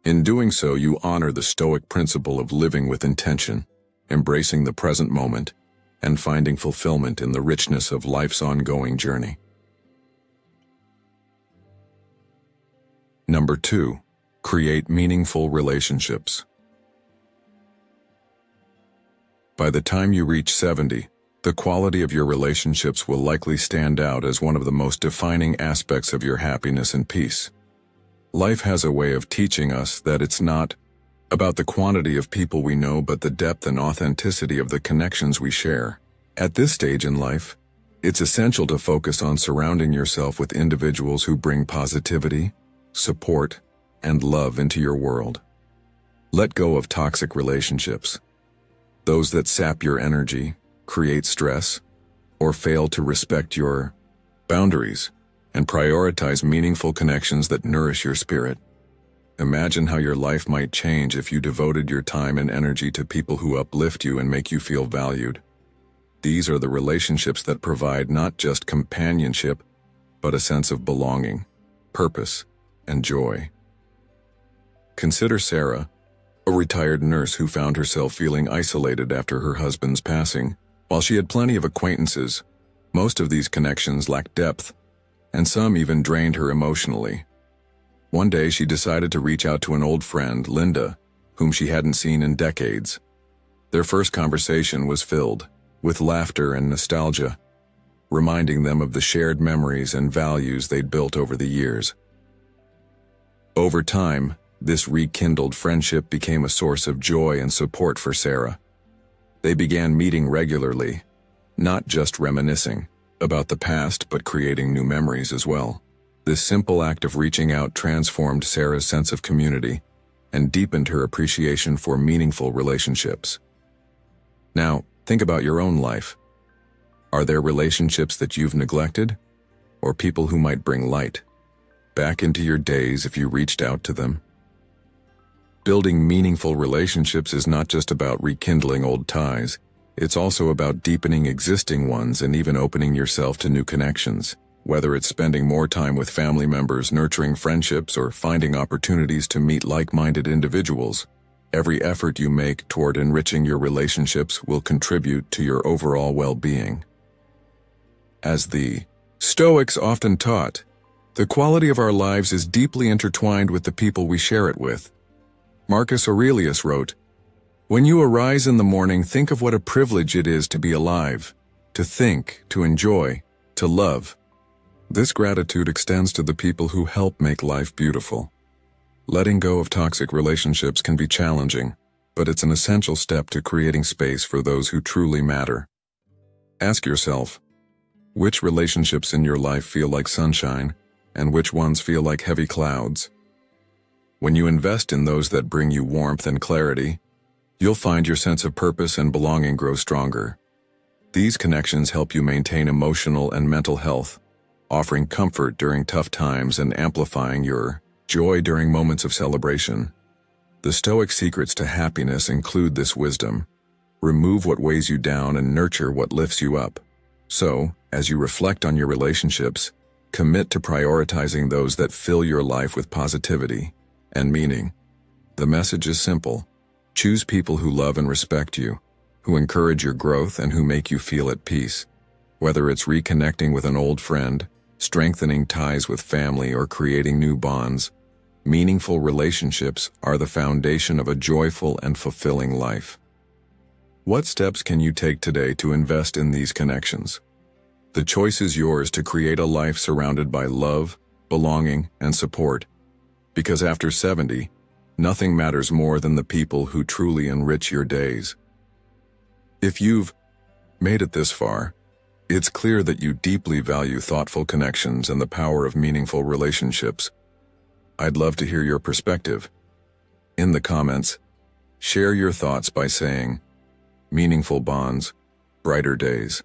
In doing so, you honor the Stoic principle of living with intention, embracing the present moment, and finding fulfillment in the richness of life's ongoing journey. Number 2, create meaningful relationships. By the time you reach 70, the quality of your relationships will likely stand out as one of the most defining aspects of your happiness and peace. Life has a way of teaching us that it's not about the quantity of people we know but the depth and authenticity of the connections we share. At this stage in life, it's essential to focus on surrounding yourself with individuals who bring positivity, support, and love into your world. Let go of toxic relationships, those that sap your energy, create stress, or fail to respect your boundaries, and prioritize meaningful connections that nourish your spirit. Imagine how your life might change if you devoted your time and energy to people who uplift you and make you feel valued. These are the relationships that provide not just companionship, but a sense of belonging, purpose, and joy. Consider Sarah, a retired nurse who found herself feeling isolated after her husband's passing. While she had plenty of acquaintances, most of these connections lacked depth, and some even drained her emotionally. One day she decided to reach out to an old friend, Linda, whom she hadn't seen in decades. Their first conversation was filled with laughter and nostalgia, reminding them of the shared memories and values they'd built over the years. Over time, this rekindled friendship became a source of joy and support for Sarah. They began meeting regularly, not just reminiscing about the past but creating new memories as well. This simple act of reaching out transformed Sarah's sense of community and deepened her appreciation for meaningful relationships. Now, think about your own life. Are there relationships that you've neglected, or people who might bring light back into your days if you reached out to them? Building meaningful relationships is not just about rekindling old ties, it's also about deepening existing ones and even opening yourself to new connections. Whether it's spending more time with family members, nurturing friendships, or finding opportunities to meet like-minded individuals, every effort you make toward enriching your relationships will contribute to your overall well-being. As the Stoics often taught, the quality of our lives is deeply intertwined with the people we share it with. Marcus Aurelius wrote, "When you arise in the morning, think of what a privilege it is to be alive, to think, to enjoy, to love." This gratitude extends to the people who help make life beautiful. Letting go of toxic relationships can be challenging, but it's an essential step to creating space for those who truly matter. Ask yourself, which relationships in your life feel like sunshine, and which ones feel like heavy clouds? When you invest in those that bring you warmth and clarity, you'll find your sense of purpose and belonging grow stronger. These connections help you maintain emotional and mental health, offering comfort during tough times and amplifying your joy during moments of celebration. The Stoic secrets to happiness include this wisdom: remove what weighs you down and nurture what lifts you up. So, as you reflect on your relationships, commit to prioritizing those that fill your life with positivity and meaning. The message is simple: choose people who love and respect you, who encourage your growth and who make you feel at peace. Whether it's reconnecting with an old friend, strengthening ties with family, or creating new bonds, meaningful relationships are the foundation of a joyful and fulfilling life. What steps can you take today to invest in these connections? The choice is yours to create a life surrounded by love, belonging, and support. Because after 70, nothing matters more than the people who truly enrich your days. If you've made it this far, it's clear that you deeply value thoughtful connections and the power of meaningful relationships. I'd love to hear your perspective. In the comments, share your thoughts by saying, "Meaningful bonds, brighter days."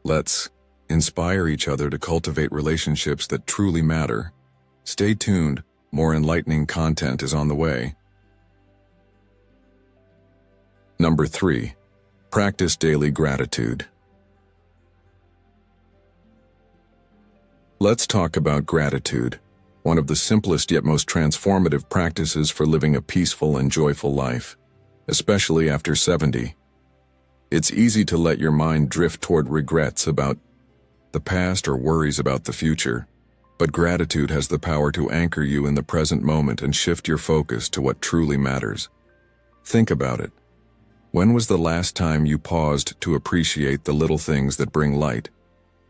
Let's inspire each other to cultivate relationships that truly matter. Stay tuned, more enlightening content is on the way. Number 3. Practice daily gratitude. Let's talk about gratitude, one of the simplest yet most transformative practices for living a peaceful and joyful life, especially after 70. It's easy to let your mind drift toward regrets about the past or worries about the future, but gratitude has the power to anchor you in the present moment and shift your focus to what truly matters. Think about it. When was the last time you paused to appreciate the little things that bring light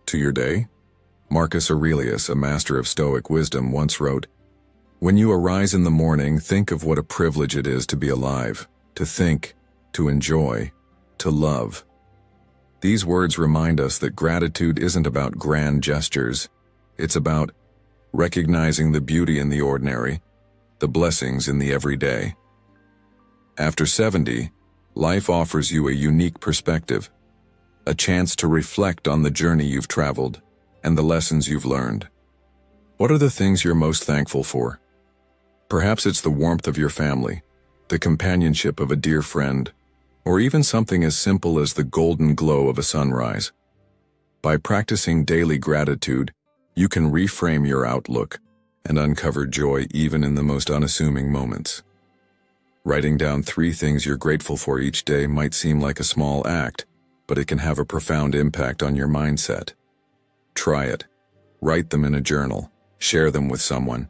to your day? Marcus Aurelius, a master of Stoic wisdom, once wrote, "When you arise in the morning, think of what a privilege it is to be alive, to think, to enjoy, to love." These words remind us that gratitude isn't about grand gestures. It's about recognizing the beauty in the ordinary, the blessings in the everyday. After 70, life offers you a unique perspective, a chance to reflect on the journey you've traveled and the lessons you've learned. What are the things you're most thankful for? Perhaps it's the warmth of your family, the companionship of a dear friend, or even something as simple as the golden glow of a sunrise. By practicing daily gratitude, you can reframe your outlook and uncover joy even in the most unassuming moments. Writing down 3 things you're grateful for each day might seem like a small act, but it can have a profound impact on your mindset. Try it. Write them in a journal. Share them with someone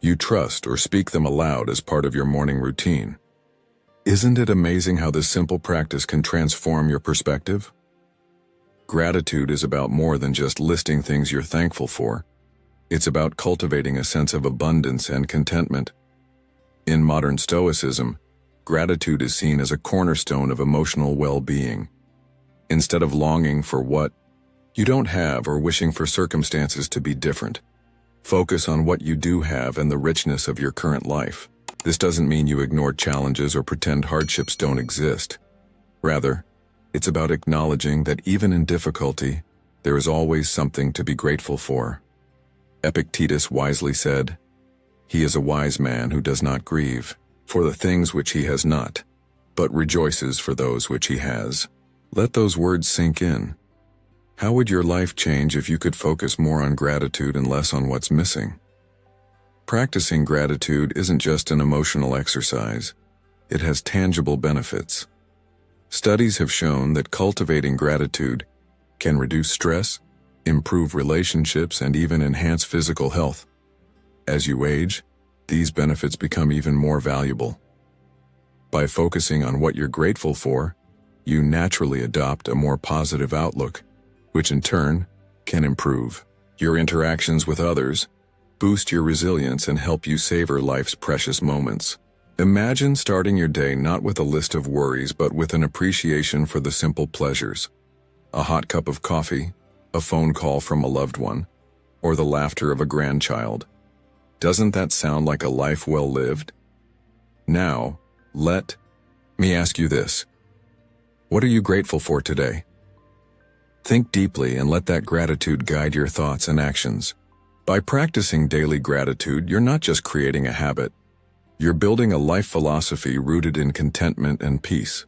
you trust, or speak them aloud as part of your morning routine. Isn't it amazing how this simple practice can transform your perspective? Gratitude is about more than just listing things you're thankful for. It's about cultivating a sense of abundance and contentment. In modern Stoicism, gratitude is seen as a cornerstone of emotional well-being. Instead of longing for what you don't have or wishing for circumstances to be different, focus on what you do have and the richness of your current life. This doesn't mean you ignore challenges or pretend hardships don't exist. Rather, it's about acknowledging that even in difficulty, there is always something to be grateful for. Epictetus wisely said, "He is a wise man who does not grieve for the things which he has not, but rejoices for those which he has." Let those words sink in. How would your life change if you could focus more on gratitude and less on what's missing? Practicing gratitude isn't just an emotional exercise. It has tangible benefits. Studies have shown that cultivating gratitude can reduce stress, improve relationships, and even enhance physical health. As you age, these benefits become even more valuable. By focusing on what you're grateful for, you naturally adopt a more positive outlook, which in turn can improve your interactions with others, boost your resilience, and help you savor life's precious moments. Imagine starting your day not with a list of worries but with an appreciation for the simple pleasures. A hot cup of coffee, a phone call from a loved one, or the laughter of a grandchild. Doesn't that sound like a life well lived? Now, let me ask you this. What are you grateful for today? Think deeply and let that gratitude guide your thoughts and actions. By practicing daily gratitude, you're not just creating a habit. You're building a life philosophy rooted in contentment and peace.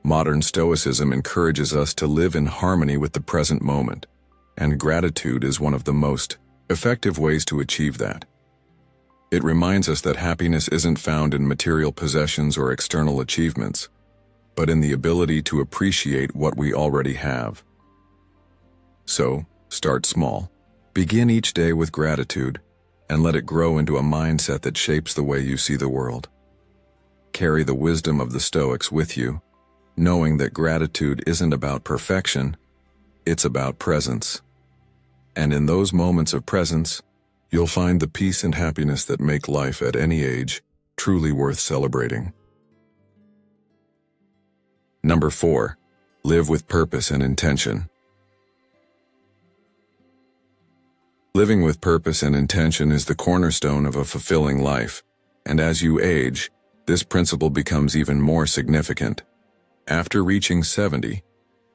Modern Stoicism encourages us to live in harmony with the present moment, and gratitude is one of the most effective ways to achieve that. It reminds us that happiness isn't found in material possessions or external achievements, but in the ability to appreciate what we already have. So, start small. Begin each day with gratitude, and let it grow into a mindset that shapes the way you see the world. Carry the wisdom of the Stoics with you, knowing that gratitude isn't about perfection, it's about presence. And in those moments of presence, you'll find the peace and happiness that make life at any age truly worth celebrating. Number 4, live with purpose and intention. Living with purpose and intention is the cornerstone of a fulfilling life, and as you age, this principle becomes even more significant. After reaching 70,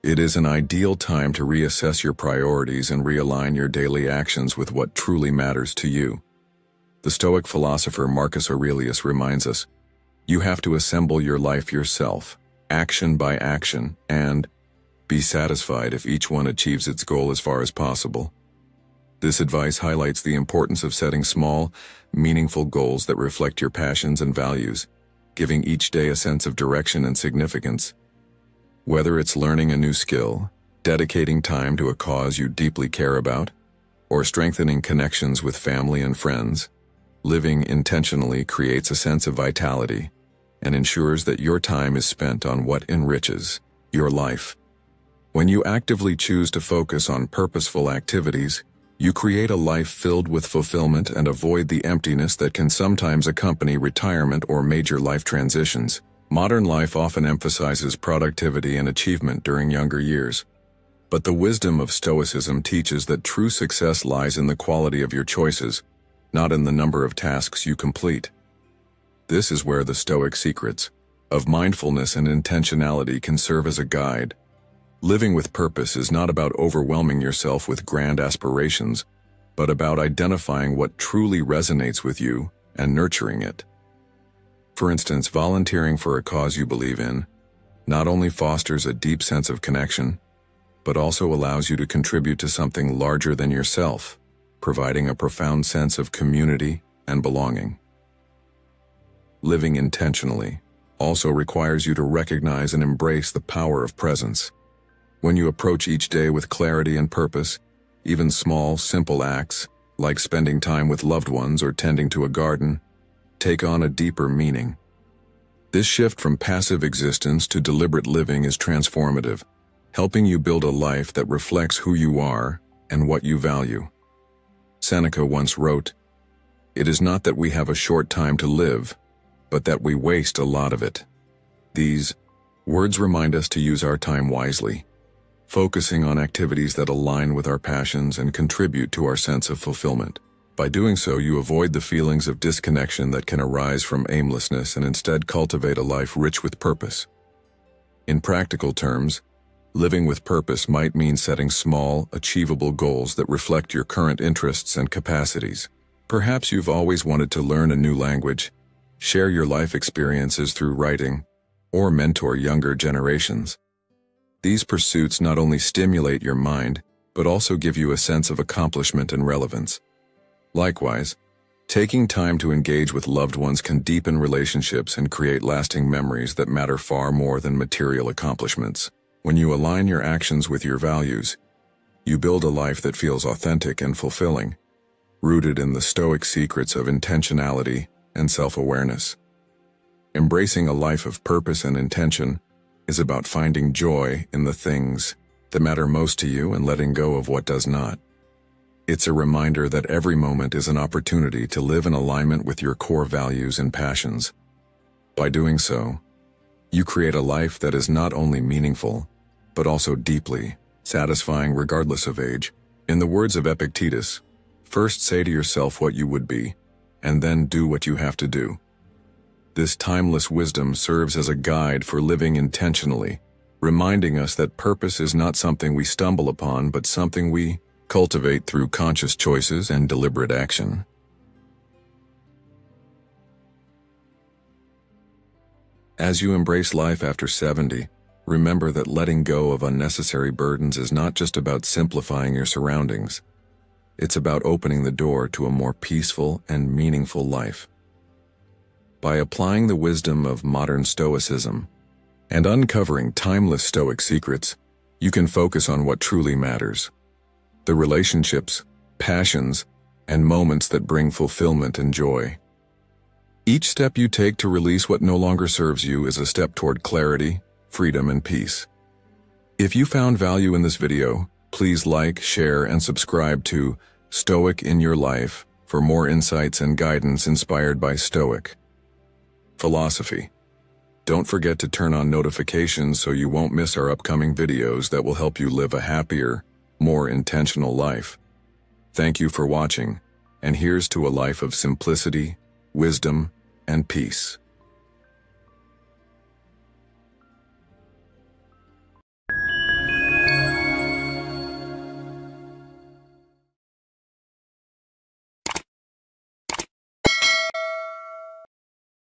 it is an ideal time to reassess your priorities and realign your daily actions with what truly matters to you. The Stoic philosopher Marcus Aurelius reminds us, you have to assemble your life yourself, action by action, and be satisfied if each one achieves its goal as far as possible. This advice highlights the importance of setting small, meaningful goals that reflect your passions and values, giving each day a sense of direction and significance. Whether it's learning a new skill, dedicating time to a cause you deeply care about, or strengthening connections with family and friends, living intentionally creates a sense of vitality and ensures that your time is spent on what enriches your life. When you actively choose to focus on purposeful activities, you create a life filled with fulfillment and avoid the emptiness that can sometimes accompany retirement or major life transitions. Modern life often emphasizes productivity and achievement during younger years. But the wisdom of Stoicism teaches that true success lies in the quality of your choices, not in the number of tasks you complete. This is where the Stoic secrets of mindfulness and intentionality can serve as a guide. Living with purpose is not about overwhelming yourself with grand aspirations, but about identifying what truly resonates with you and nurturing it. For instance, volunteering for a cause you believe in not only fosters a deep sense of connection, but also allows you to contribute to something larger than yourself, providing a profound sense of community and belonging. Living intentionally also requires you to recognize and embrace the power of presence. When you approach each day with clarity and purpose, even small, simple acts, like spending time with loved ones or tending to a garden, take on a deeper meaning. This shift from passive existence to deliberate living is transformative, helping you build a life that reflects who you are and what you value. Seneca once wrote, "It is not that we have a short time to live, but that we waste a lot of it." These words remind us to use our time wisely, focusing on activities that align with our passions and contribute to our sense of fulfillment. By doing so, you avoid the feelings of disconnection that can arise from aimlessness and instead cultivate a life rich with purpose. In practical terms, living with purpose might mean setting small, achievable goals that reflect your current interests and capacities. Perhaps you've always wanted to learn a new language, share your life experiences through writing, or mentor younger generations. These pursuits not only stimulate your mind, but also give you a sense of accomplishment and relevance. Likewise, taking time to engage with loved ones can deepen relationships and create lasting memories that matter far more than material accomplishments. When you align your actions with your values, you build a life that feels authentic and fulfilling, rooted in the Stoic secrets of intentionality and self-awareness. Embracing a life of purpose and intention is about finding joy in the things that matter most to you and letting go of what does not. It's a reminder that every moment is an opportunity to live in alignment with your core values and passions. By doing so, you create a life that is not only meaningful, but also deeply satisfying regardless of age. In the words of Epictetus, first say to yourself what you would be, and then do what you have to do. This timeless wisdom serves as a guide for living intentionally, reminding us that purpose is not something we stumble upon, but something we cultivate through conscious choices and deliberate action. As you embrace life after 70, remember that letting go of unnecessary burdens is not just about simplifying your surroundings. It's about opening the door to a more peaceful and meaningful life. By applying the wisdom of modern Stoicism and uncovering timeless Stoic secrets, you can focus on what truly matters: the relationships, passions, and moments that bring fulfillment and joy. Each step you take to release what no longer serves you is a step toward clarity, freedom, and peace. If you found value in this video, please like, share, and subscribe to Stoic in Your Life for more insights and guidance inspired by Stoic philosophy. Don't forget to turn on notifications so you won't miss our upcoming videos that will help you live a happier, more intentional life. Thank you for watching, and here's to a life of simplicity, wisdom, and peace.